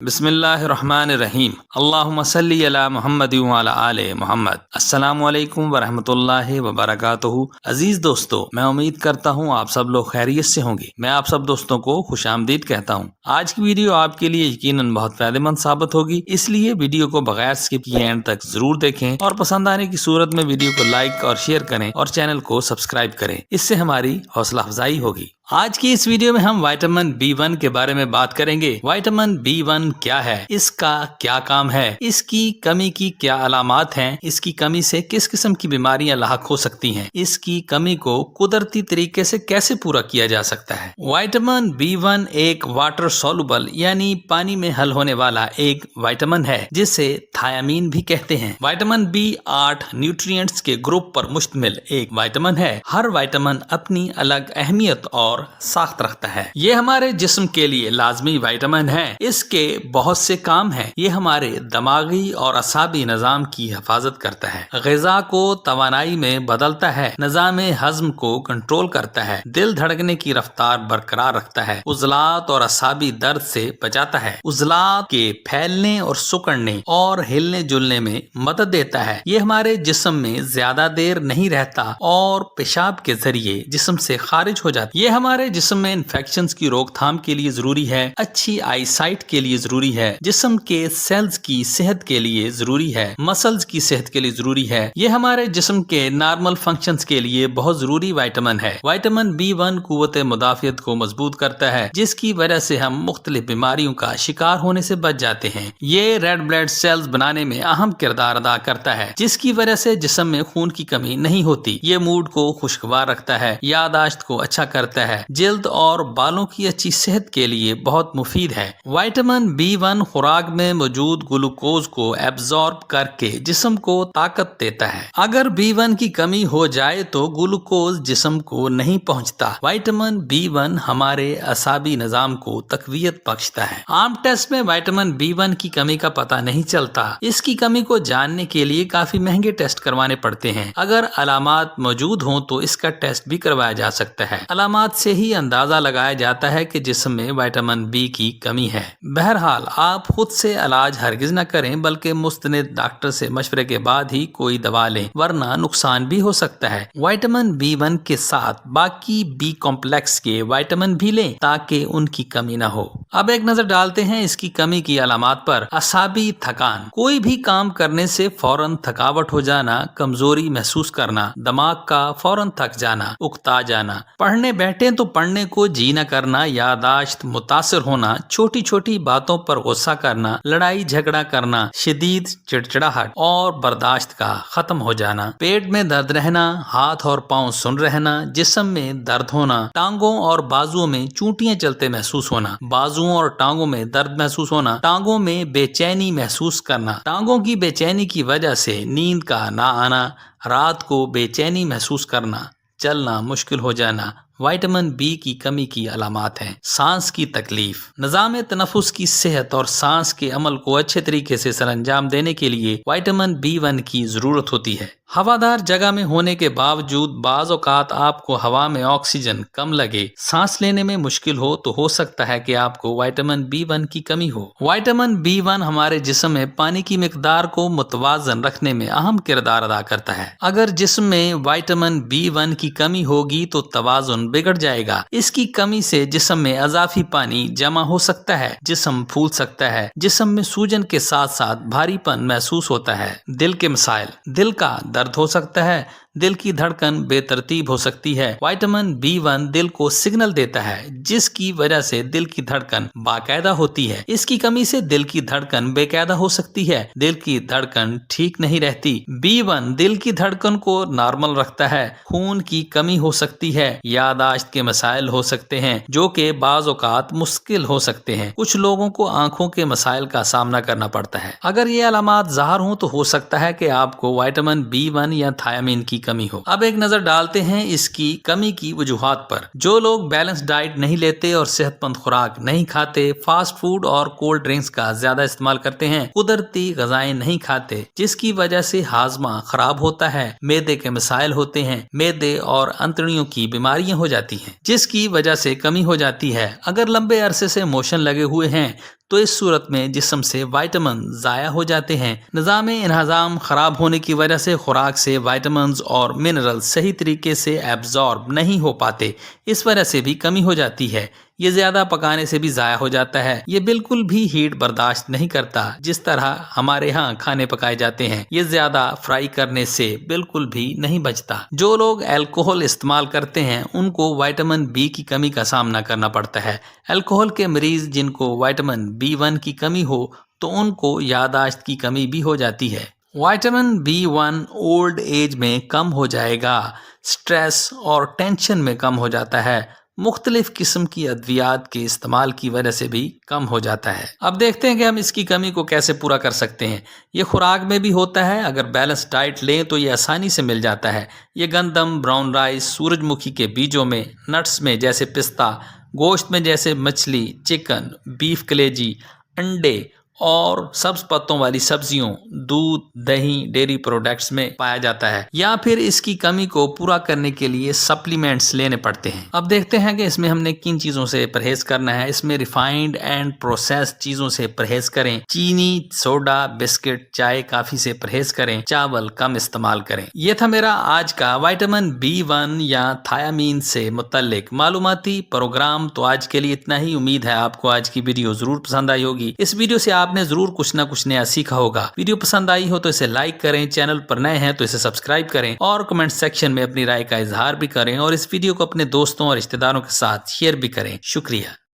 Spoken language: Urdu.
بسم اللہ الرحمن الرحیم اللہم صلی علی محمد وعلی آل محمد۔ السلام علیکم ورحمۃ اللہ وبرکاتہ۔ عزیز دوستو، میں امید کرتا ہوں آپ سب لوگ خیریت سے ہوں گے۔ میں آپ سب دوستوں کو خوش آمدید کہتا ہوں۔ آج کی ویڈیو آپ کے لیے یقیناً بہت فائدہ مند ثابت ہوگی، اس لیے ویڈیو کو بغیر اسکپ کیے اینڈ تک ضرور دیکھیں اور پسند آنے کی صورت میں ویڈیو کو لائک اور شیئر کریں اور چینل کو سبسکرائب کریں، اس سے ہماری حوصلہ افزائی ہوگی۔ آج کی اس ویڈیو میں ہم وٹامن B1 کے بارے میں بات کریں گے۔ وٹامن B1 کیا ہے، اس کا کیا کام ہے، اس کی کمی کی کیا علامات ہیں، اس کی کمی سے کس قسم کی بیماریاں لاحق ہو سکتی ہیں، اس کی کمی کو قدرتی طریقے سے کیسے پورا کیا جا سکتا ہے۔ وٹامن B1 ایک واٹر سولوبل یعنی پانی میں حل ہونے والا ایک وٹامن ہے جسے تھیامین بھی کہتے ہیں۔ وٹامن B 8 نیوٹرینٹس کے گروپ پر مشتمل ایک وٹامن ہے۔ ہر وٹامن اپنی الگ اہمیت اور ساخت رکھتا ہے۔ یہ ہمارے جسم کے لیے لازمی وٹامن ہے۔ اس کے بہت سے کام ہیں۔ یہ ہمارے دماغی اور اعصابی نظام کی حفاظت کرتا ہے، غذا کو توانائی میں بدلتا ہے، نظام ہضم کو کنٹرول کرتا ہے، دل دھڑکنے کی رفتار برقرار رکھتا ہے، عضلات اور اعصابی درد سے بچاتا ہے، عضلات کے پھیلنے اور سکڑنے اور ہلنے جلنے میں مدد دیتا ہے۔ یہ ہمارے جسم میں زیادہ دیر نہیں رہتا اور پیشاب کے ذریعے جسم سے خارج ہو جاتا ہے۔ یہ ہمارے جسم میں انفیکشنز کی روک تھام کے لیے ضروری ہے، اچھی آئی سائٹ کے لیے ضروری ہے، جسم کے سیلز کی صحت کے لیے ضروری ہے، مسلز کی صحت کے لیے ضروری ہے۔ یہ ہمارے جسم کے نارمل فنکشنز کے لیے بہت ضروری وٹامن ہے۔ وٹامن B1 قوت مدافعت کو مضبوط کرتا ہے، جس کی وجہ سے ہم مختلف بیماریوں کا شکار ہونے سے بچ جاتے ہیں۔ یہ ریڈ بلڈ سیلز بنانے میں اہم کردار ادا کرتا ہے، جس کی وجہ سے جسم میں خون کی کمی نہیں ہوتی۔ یہ موڈ کو خوشگوار رکھتا ہے، یادداشت کو اچھا کرتا ہے، جلد اور بالوں کی اچھی صحت کے لیے بہت مفید ہے۔ وٹامن B1 خوراک میں موجود گلوکوز کو ایبزارب کر کے جسم کو طاقت دیتا ہے۔ اگر B1 کی کمی ہو جائے تو گلوکوز جسم کو نہیں پہنچتا۔ وٹامن B1 ہمارے اعصابی نظام کو تقویت بخشتا ہے۔ عام ٹیسٹ میں وٹامن B1 کی کمی کا پتہ نہیں چلتا۔ اس کی کمی کو جاننے کے لیے کافی مہنگے ٹیسٹ کروانے پڑتے ہیں۔ اگر علامات موجود ہوں تو اس کا ٹیسٹ بھی کروایا جا سکتا ہے۔ علامات سے ہی اندازہ لگایا جاتا ہے کہ جسم میں وٹامن B کی کمی ہے۔ بہرحال آپ خود سے علاج ہرگز نہ کریں، بلکہ مستند ڈاکٹر سے مشورے کے بعد ہی کوئی دوا لیں، ورنہ نقصان بھی ہو سکتا ہے۔ وٹامن B1 کے ساتھ باقی B کمپلیکس کے وٹامن بھی لیں تاکہ ان کی کمی نہ ہو۔ اب ایک نظر ڈالتے ہیں اس کی کمی کی علامات پر۔ اعصابی تھکان، کوئی بھی کام کرنے سے فوراً تھکاوٹ ہو جانا، کمزوری محسوس کرنا، دماغ کا فوراً تھک جانا، اکتا جانا، پڑھنے بیٹھیں تو پڑھنے کو جی نہ کرنا، یادداشت متاثر ہونا، چھوٹی چھوٹی باتوں پر غصہ کرنا، لڑائی جھگڑا کرنا، شدید چڑچڑاہٹ اور برداشت کا ختم ہو جانا، پیٹ میں درد رہنا، ہاتھ اور پاؤں سن رہنا، جسم میں درد ہونا، ٹانگوں اور بازوؤں میں چونٹیاں چلتے محسوس ہونا، بازوؤں اور ٹانگوں میں درد محسوس ہونا، ٹانگوں میں بے چینی محسوس کرنا، ٹانگوں کی بے چینی کی وجہ سے نیند کا نہ آنا، رات کو بے چینی محسوس کرنا، چلنا مشکل ہو جانا۔ وٹامن B کی کمی کی علامات ہیں۔ سانس کی تکلیف، نظام تنفس کی صحت اور سانس کے عمل کو اچھے طریقے سے سر انجام دینے کے لیے وٹامن B1 کی ضرورت ہوتی ہے۔ ہوادار جگہ میں ہونے کے باوجود بعض اوقات آپ کو ہوا میں آکسیجن کم لگے، سانس لینے میں مشکل ہو تو ہو سکتا ہے کہ آپ کو وٹامن B1 کی کمی ہو۔ وٹامن B1 ہمارے جسم میں پانی کی مقدار کو متوازن رکھنے میں اہم کردار ادا کرتا ہے۔ اگر جسم میں وٹامن B1 کی کمی ہوگی تو توازن بگڑ جائے گا۔ اس کی کمی سے جسم میں اضافی پانی جمع ہو سکتا ہے، جسم پھول سکتا ہے، جسم میں سوجن کے ساتھ ساتھ بھاری پن محسوس ہوتا ہے۔ دل کے مسائل، دل کا درد ہو سکتا ہے، دل کی دھڑکن بے ترتیب ہو سکتی ہے۔ وٹامن B1 دل کو سگنل دیتا ہے، جس کی وجہ سے دل کی دھڑکن باقاعدہ ہوتی ہے۔ اس کی کمی سے دل کی دھڑکن بے قاعدہ ہو سکتی ہے، دل کی دھڑکن ٹھیک نہیں رہتی۔ B1 دل کی دھڑکن کو نارمل رکھتا ہے۔ خون کی کمی ہو سکتی ہے، یادداشت کے مسائل ہو سکتے ہیں جو کہ بعض اوقات مشکل ہو سکتے ہیں۔ کچھ لوگوں کو آنکھوں کے مسائل کا سامنا کرنا پڑتا ہے۔ اگر یہ علامات ظاہر ہوں تو ہو سکتا ہے کہ آپ کو وٹامن B1 یا تھیامین کی کمی ہو۔ اب ایک نظر ڈالتے ہیں اس کی کمی کی وجوہات پر۔ جو لوگ بیلنس ڈائٹ نہیں لیتے اور صحت مند خوراک نہیں کھاتے، فاسٹ فوڈ اور کولڈ ڈرنکس کا زیادہ استعمال کرتے ہیں، قدرتی غذائیں نہیں کھاتے جس کی وجہ سے ہاضمہ خراب ہوتا ہے، معدے کے مسائل ہوتے ہیں، معدے اور انتڑیوں کی بیماریاں ہو جاتی ہیں جس کی وجہ سے کمی ہو جاتی ہے۔ اگر لمبے عرصے سے موشن لگے ہوئے ہیں تو اس صورت میں جسم سے وائٹامن ضائع ہو جاتے ہیں۔ نظام انہضام خراب ہونے کی وجہ سے خوراک سے وائٹامنز اور منرل صحیح طریقے سے ایبزارب نہیں ہو پاتے، اس وجہ سے بھی کمی ہو جاتی ہے۔ یہ زیادہ پکانے سے بھی ضائع ہو جاتا ہے۔ یہ بالکل بھی ہیٹ برداشت نہیں کرتا جس طرح ہمارے ہاں کھانے پکائے جاتے ہیں۔ یہ زیادہ فرائی کرنے سے بالکل بھی نہیں بچتا۔ جو لوگ الکوہل استعمال کرتے ہیں ان کو وائٹامن بی کی کمی کا سامنا کرنا پڑتا ہے۔ الکوہل کے مریض جن کو وائٹامن B1 کی کمی ہو تو ان کو یادداشت کی کمی بھی ہو جاتی ہے۔ وائٹامن B1 اولڈ ایج میں کم ہو جائے گا، سٹریس اور ٹینشن میں کم ہو جاتا ہے، مختلف قسم کی ادویات کے استعمال کی وجہ سے بھی کم ہو جاتا ہے۔ اب دیکھتے ہیں کہ ہم اس کی کمی کو کیسے پورا کر سکتے ہیں۔ یہ خوراک میں بھی ہوتا ہے، اگر بیلنس ڈائٹ لیں تو یہ آسانی سے مل جاتا ہے۔ یہ گندم، براؤن رائس، سورج مکھی کے بیجوں میں، نٹس میں جیسے پستہ، گوشت میں جیسے مچھلی، چکن، بیف کلیجی، انڈے اور سبز پتوں والی سبزیوں، دودھ، دہی، ڈیری پروڈکٹس میں پایا جاتا ہے، یا پھر اس کی کمی کو پورا کرنے کے لیے سپلیمنٹس لینے پڑتے ہیں۔ اب دیکھتے ہیں کہ اس میں ہم نے کن چیزوں سے پرہیز کرنا ہے۔ اس میں ریفائنڈ اینڈ پروسیسڈ چیزوں سے پرہیز کریں، چینی، سوڈا، بسکٹ، چائے، کافی سے پرہیز کریں، چاول کم استعمال کریں۔ یہ تھا میرا آج کا وائٹامن B1 یا تھیامین سے متعلق معلوماتی پروگرام۔ تو آج کے لیے اتنا ہی۔ امید ہے آپ کو آج کی ویڈیو ضرور پسند آئی ہوگی۔ اس ویڈیو سے آپ نے ضرور کچھ نہ کچھ نیا سیکھا ہوگا۔ ویڈیو پسند آئی ہو تو اسے لائک کریں، چینل پر نئے ہیں تو اسے سبسکرائب کریں اور کمنٹ سیکشن میں اپنی رائے کا اظہار بھی کریں، اور اس ویڈیو کو اپنے دوستوں اور رشتہ داروں کے ساتھ شیئر بھی کریں۔ شکریہ۔